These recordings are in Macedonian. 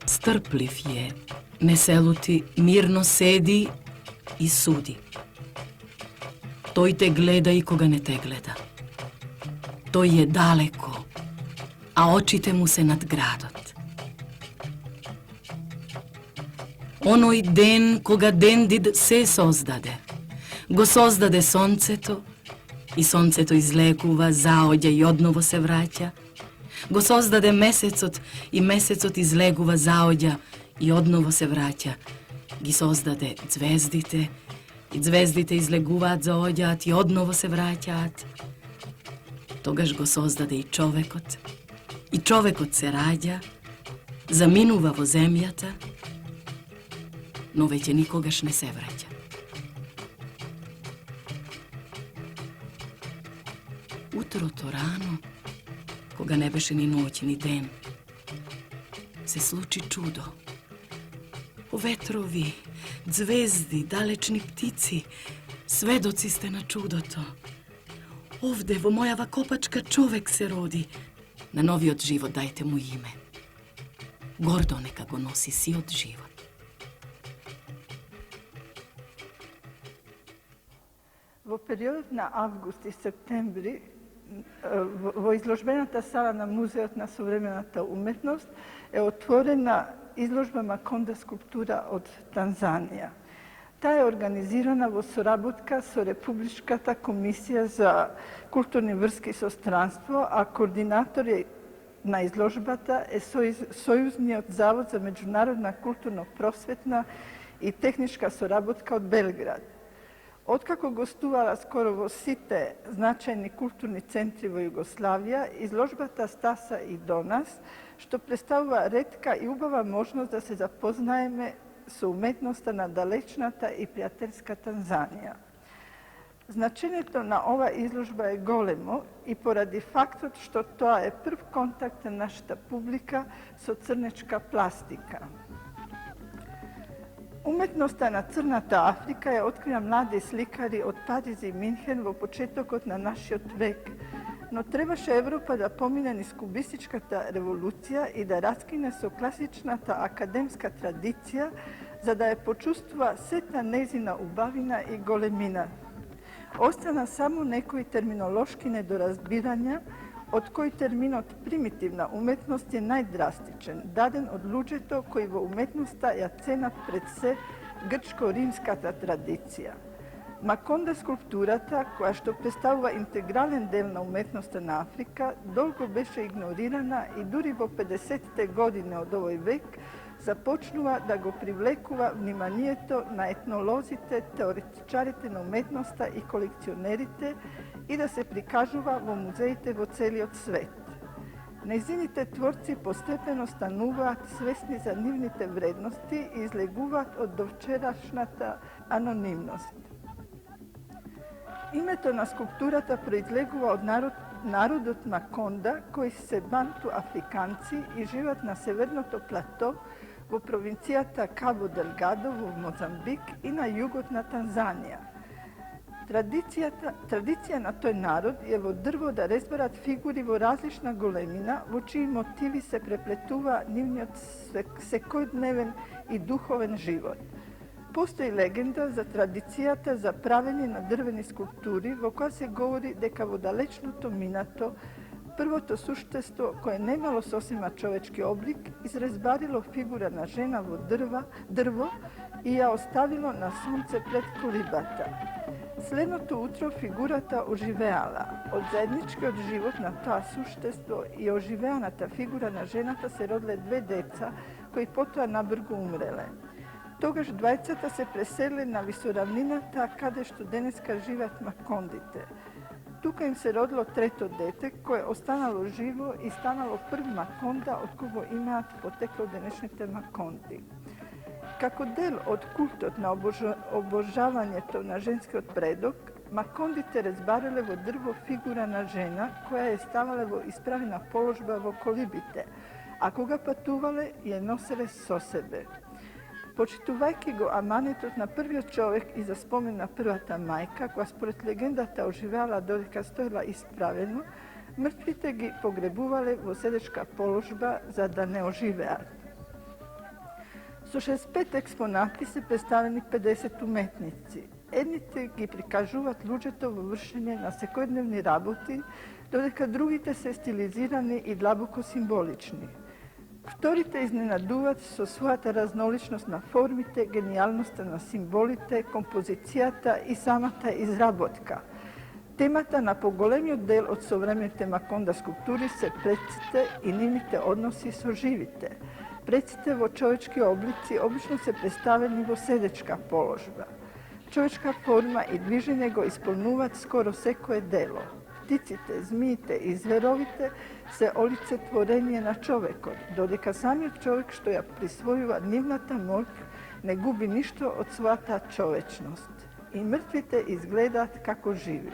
Strpljiv je, ne seluti, mirno sedi i sudi. Той te gleda i koga ne te gleda. Той je daleko, a očite mu se nad gradot. Onoj den koga dendid se sozdade, go sozdade soncето, i soncето izlekuva, zaođa i odnovo se vraća. Go sozdade mesecot i mesecot izleguva, zaođa i odnovo se vraća. Gi sozdade zvezdite i zvezdite izleguvat, zaođat i odnovo se vraćat. Togaž go sozdade i čovekot. I čovekot se rađa, zaminuva vo zemljata, no već je nikogaš ne se vraća. Utro to rano, koga ne beše ni noć ni den, se sluči čudo. O vetrovi, zvezdi, dalečni ptici, svedoci ste na čudo to. Ovde, vo mojava kopačka, čovek se rodi. Na novi od život dajte mu ime. Gordo neka go nosi si od život. Во периодот на август и септември во изложбената сала на Музеот на современата уметност е отворена изложба Маконда скулптура од Танзанија. Таа е организирана во соработка со Републичката комисија за културни врски со странство, а координатор на изложбата е Сојузниот завод за меѓународна културно-просветна и техничка соработка од Белград. Откако гостувала скоро во сите значајни културни центри во Југославија, изложбата стаса и до нас, што представува ретка и убава можност да се запознаеме со уметноста на далечната и пријателска Танзанија. Значењето на ова изложба е големо и поради фактот што тоа е прв контакт на нашата публика со црнечка пластика. Уметноста на Црната Африка ја открија млади сликари од Париз и Минхен во почетокот на нашиот век, но требаше Европа да помине низ кубистичката револуција и да раскине со класичната академска традиција, за да ја почувствува сета незина убавина и големина. Остана само некои терминолошки недоразбирања, од кој терминот примитивна уметност е најдрастичен, даден од луѓето кои во уметноста ја ценат пред се грчко-римската традиција. Маконда скулптурата, која што представува интегрален дел на уметноста на Африка, долго беше игнорирана и дури во 50-те години од овој век започнува да го привлекува вниманието на етнолозите, теоретичарите на уметноста и колекционерите и да се прикажува во музеите во целиот свет. Нејзините творци постепено стануваат свесни за нивните вредности и излегуваат од довчерашната анонимност. Името на скулптурата произлегува од народот Маконда, кои се банту африканци и живеат на северното плато во провинцијата Кабо Делгадо во Мозамбик и на југот на Танзанија. Традиција на тој народ е во дрво да резбарат фигури во различна големина, во чии мотиви се преплетува нивниот секојдневен и духовен живот. Постои легенда за традицијата за правење на дрвени скулптури, во која се говори дека во далечното минато првото суштество, кое немало сосема човечки облик, изрезбарило фигура на жена во дрво и ја оставило на сонце пред колибата. Следното утро фигурата оживеала. Од заедничкиот живот на тоа суштество и оживеаната фигура на жената се родле две деца, кои потоа набрзо умреле. Тогаш двајцата се преселиле на висоравнината, каде што денеска живеат макондите. Тука им се родило трето дете, кое останало живо и станало прв маконда од кого имаат потекло денешните маконди. Како дел од култот на обожавањето на женскиот предок, макондите резбареле во дрво фигура на жена, која е ставале во исправена положба во колибите, а кога патувале, ја носеле со себе. Почитувајќи го аманетот на првиот човек и за спомен на првата мајка, која според легендата оживеала додека стоела исправено, мртвите ги погребувале во седечка положба за да не оживеат. Со 65 експонати се представени 50 уметници. Едните ги прикажуваат луѓето во вршење на секојдневни работи, додека другите се стилизирани и длабоко символични. Вторите изненадуваат со својата разноличност на формите, генијалноста на символите, композицијата и самата изработка. Темата на поголемиот дел од современите Маконда скулптури се предците и нивните односи со живите. Предците во човечки облици обично се представени во седечка положба. Човечка форма и движење го исполнуваат скоро секое дело. Птиците, змиите и зверовите се олицетворение на човекот, додека самиот човек што ја присвојува нивната моќ не губи ништо од својата човечност. И мртвите изгледаат како живи.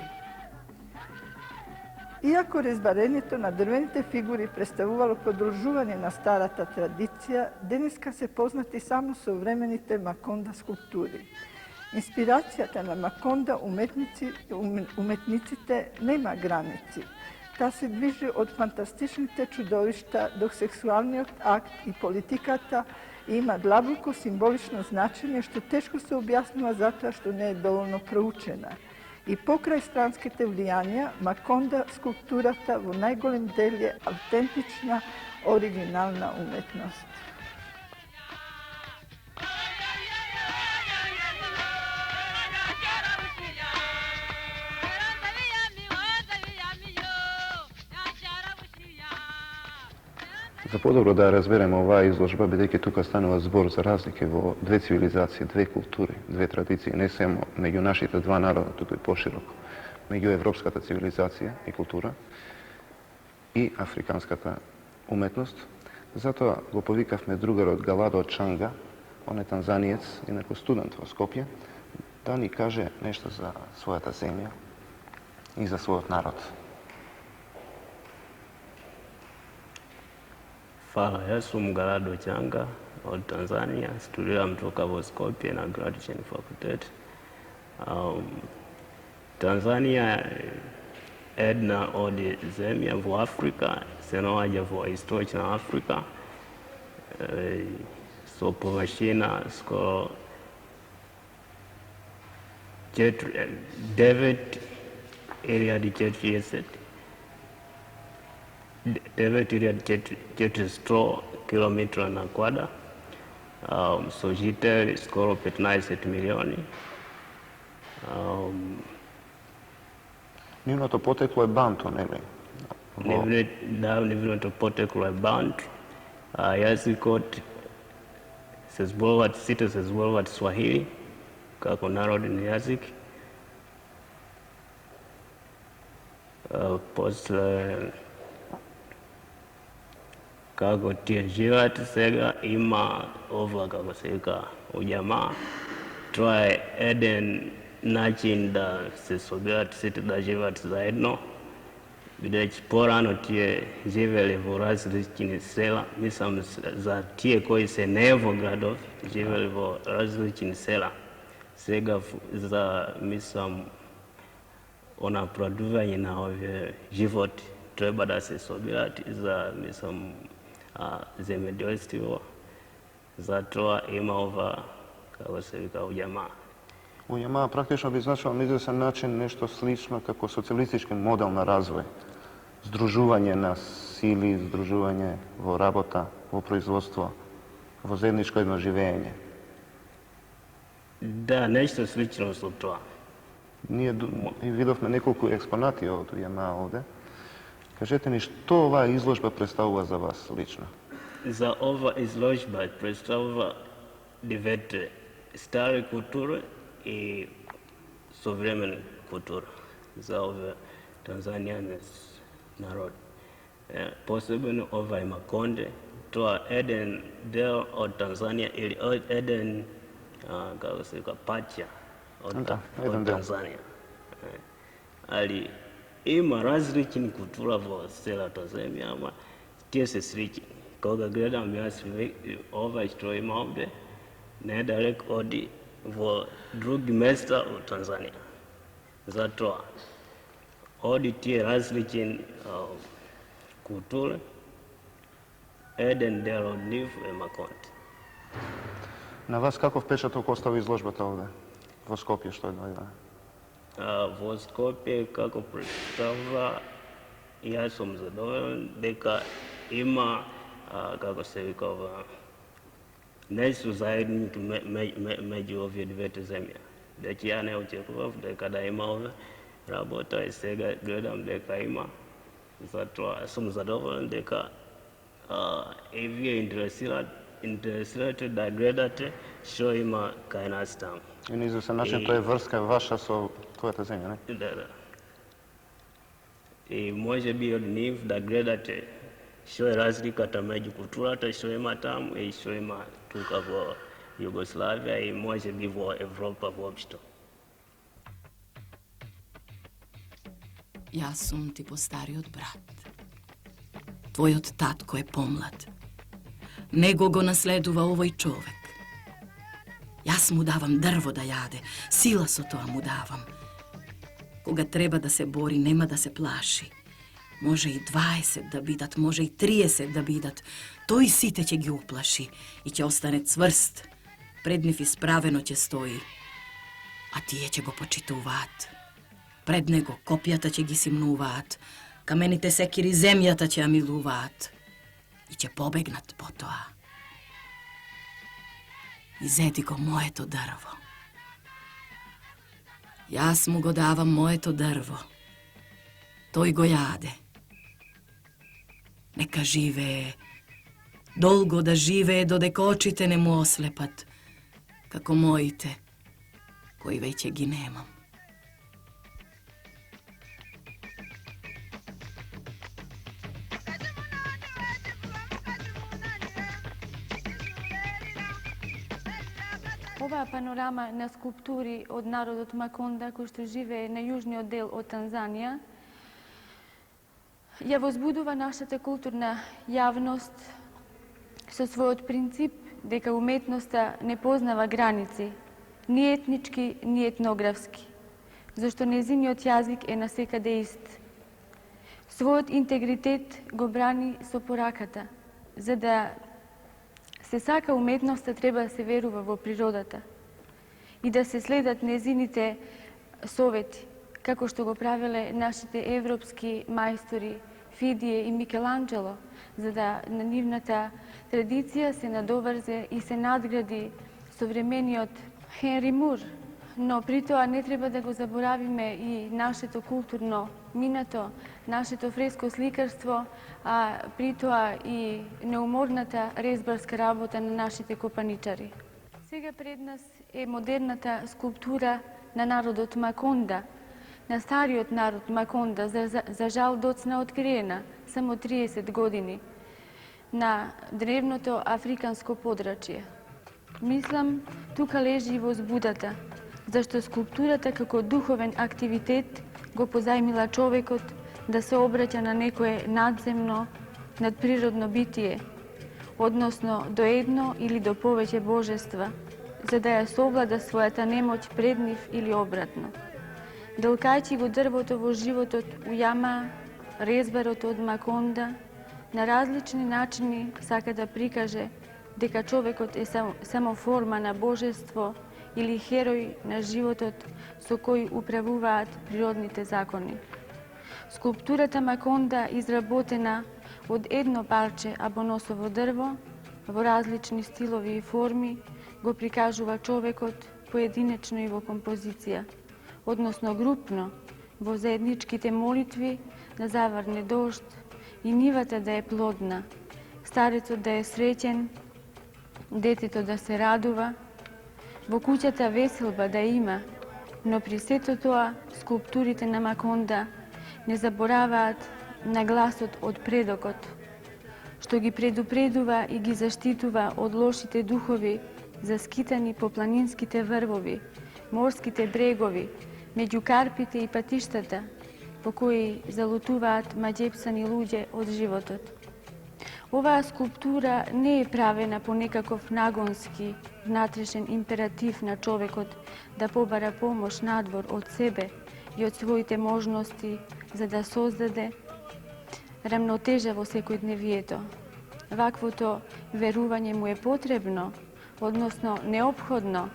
Иако резбарењето на дрвените фигури представувало продолжување на старата традиција, денеска се познати само современите Маконда скулптури. Инспирацијата на Маконда уметниците нема граници. Таа се движи од фантастичните чудовишта до сексуалниот акт и политиката и има длабоко символично значење што тешко се објаснува затоа што не е доволно проучена. И покрај странските влијанија, Маконда скулптурата во најголем дел е автентична, оригинална уметност. За подобро да разбереме оваа изложба, бидејќи тука станува збор за разлики во две цивилизации, две култури, две традиции, не само меѓу нашите два народа, туку и пошироко, меѓу европската цивилизација и култура и африканската уметност. Затоа го повикавме другарот Галадо Чанга, он е танзаниец, инаку студент во Скопје, да ни каже нешто за својата земја и за својот народ. Fala, jaz sam Galado Changa od Tanzania, studiram toka vo Skopje na Graduation Fakultet. Tanzania je jedna od zemlja v Afrika, se nalazi v istočna Afrika. So površina skoro 9.400 km na kwada, so žitelji skoro 15 milioni. Нивното потекло е банто, нели? Нивното потекло е банто. Јазикот се зборуваат, сите се зборуваат Swahili, како народен јазик. После kako tije živati sega ima ova, kako se vika, ujamaa. To je jedan način da se sobirati siti da živati zajedno. Videć porano tije živjeli v različnih sela, mislim za tije koji se ne v gradov, živjeli v različnih sela. Sega za, mislim, ona produvanje na ove život treba da se sobirati za, mislim, zemljodelstvo, zato ima ova, kako se vika, ujamaa. Ујама практично би значило на известен начин нешто слично како социјалистички модел на развој. Здружување на сили, здружување во работа, во производство, во заедничко едно живење. Да, нешто слично со тоа. Ние видовме неколку експонати од Ујама овде. Кажете ни, што оваа изложба представува за вас лично? За ова изложба представува двете стари култури и современ култура за овој танзанијанец народ. Посебно овај Маконде, тоа е еден дел од Танзанија или еден, како се вика, паќа од Танзанија. Али има различни култура во целата земја, ама тие се слични. Кога гледам јас овај што има овде, недалек оди во други места од Танзанија. Затоа, оди тие различни култури, еден дел од нив е Маконде. Na vas kakov pečatok ostavi izložbata ovdje? V Skopje što je dalje? V Skopje, kako predstava, jaz sem zadovoljen, дека ima, kako se vikava, nešto zajednik među ove dvete zemlje. Znači ja ne očekujem дека da ima ove rabota i сега gledam дека ima. Zato sam zadovoljan дека i vi interesirate da gledate što ima kaj nas tamo. I na izvestan način to je vrska vaša so tvojata zemlja, ne? Da. I može bi od njih da gledate što je razlikata među kulturata, što ima tamo i što ima tuka v Jugoslavija i može bi v Evropa uopšte. Ja sam ti postariji od brat. Tvoj od tatko je pomlad. Nego go nasleduva ovoj čovek. Jas mu davam drvo da jade, sila so to mu davam. Koga treba da se bori, nema da se plaši. Može i 20 da bidat, može i 30 da bidat. To i site će gi uplaši i će ostane cvrst. Pred njih ispraveno će stoji, a tije će go počituvat. Pred nego kopjata će gi simnuvat, kamenite sekiri zemljata će amiluvat i će pobegnat po toa. Izedi go moje to drvo. Jas mu go davam moje to drvo. Toj go jade. Neka žive, dolgo da žive, dodek očite ne mu oslepat, kako mojite, koji već gi nemam. Ova panorama na skulpturi od narodot Makonda, koji što žive na južni oddel od Tanzanija, je возбудува нашата културна јавност со својот принцип дека уметноста не познава граници, ни етнички, ни етнографски, зашто незиниот јазик е насекаде ист. Својот интегритет го брани со пораката. За да се сака уметноста, треба да се верува во природата и да се следат незините совети, како што го правеле нашите европски мајстори Фидие и Микеланджело, за да на нивната традиција се надоврзе и се надгради современиот Хенри Мур. Но при тоа не треба да го заборавиме и нашето културно минато, нашето фреско сликарство, а при тоа и неуморната резбарска работа на нашите копаничари. Сега пред нас е модерната скулптура на народот Маконда, на стариот народ Маконда, за жал доцна откриена, само 30 години, на древното африканско подрачје. Мислам, тука лежи и возбудата, зашто скулптурата како духовен активитет го позајмила човекот да се обраќа на некое надземно, надприродно битие, односно до едно или до повеќе божества, за да ја совлада својата немоќ пред нив или обратно. Делкајќи го дрвото во животот у јама, резбарот од Маконда, на различни начини сака да прикаже дека човекот е само форма на божество или херој на животот со кој управуваат природните закони. Скулптурата Маконда, изработена од едно парче абоносово дрво, во различни стилови и форми, го прикажува човекот поединечно и во композиција, односно групно, во заедничките молитви да заврне дожд и нивата да е плодна, старецот да е среќен, детето да се радува, во куќата веселба да има, но при сето тоа скулптурите на Маконда не забораваат на гласот од предокот, што ги предупредува и ги заштитува од лошите духови заскитани по планинските врвови, морските брегови, меѓу карпите и патиштата по кои залутуваат маđепсани луѓе од животот. Оваа скулптура не е правена по некаков нагонски, внатрешен императив на човекот да побара помош надвор од себе и од своите можности за да создаде рамнотежа во секојдневието. Ваквото верување му е потребно, odnosno neophodno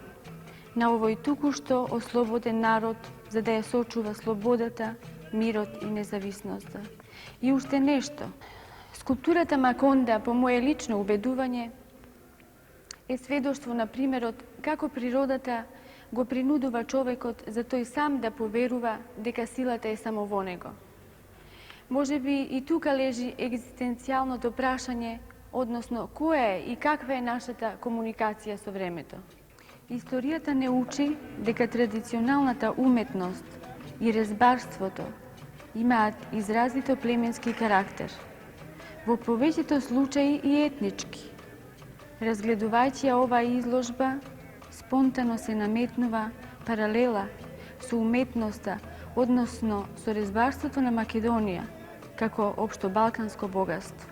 na ovoj toku-што ослободен народ за да ја сочува слободата, мирот и независноста. И уште нешто. Скулптурата Маконда, по моје лично убедување, е сведоштво на примерот како природата го принудува човекот за тој сам да поверува дека силата е само во него. Може би и тука лежи екзистенцијалното прашање, односно која е и каква е нашата комуникација со времето. Историјата не учи дека традиционалната уметност и резбарството имаат изразито племенски карактер, во повеќето случаи и етнички. Разгледувајќи оваа изложба, спонтано се наметнува паралела со уметноста, односно со резбарството на Македонија, како општо балканско богатство.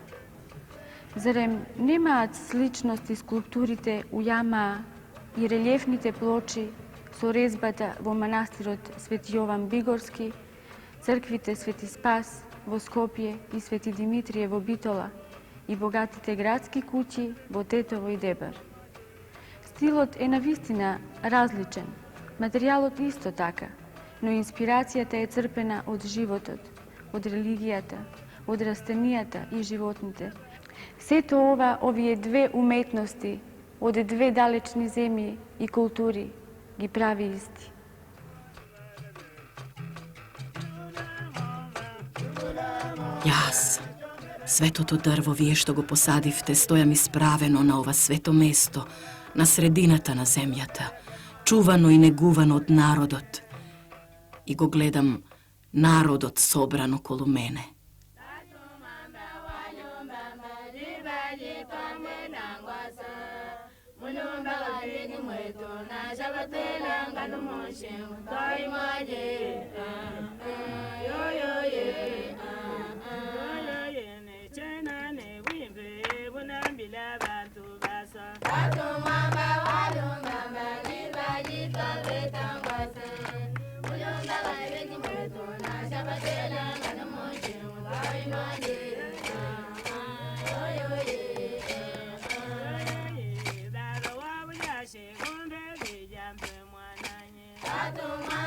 Зарем немаат сличности скулптурите у Јамаа и релјефните плочи со резбата во манастирот Свети Јован Бигорски, црквите Свети Спас во Скопје и Свети Димитрije во Битола и богатите градски куќи во Тетово и Дебар. Стилот е навистина различен, материјалот исто така, но инспирацијата е црпена од животот, од религијата, од растенијата и животните. Сето ова, овие две уметности, од две далечни земји и култури, ги прави исти. Јас, светото дрво, вие што го посадивте, стојам исправено на ова свето место, на средината на земјата, чувано и негувано од народот. И го гледам народот собран околу мене. Atuma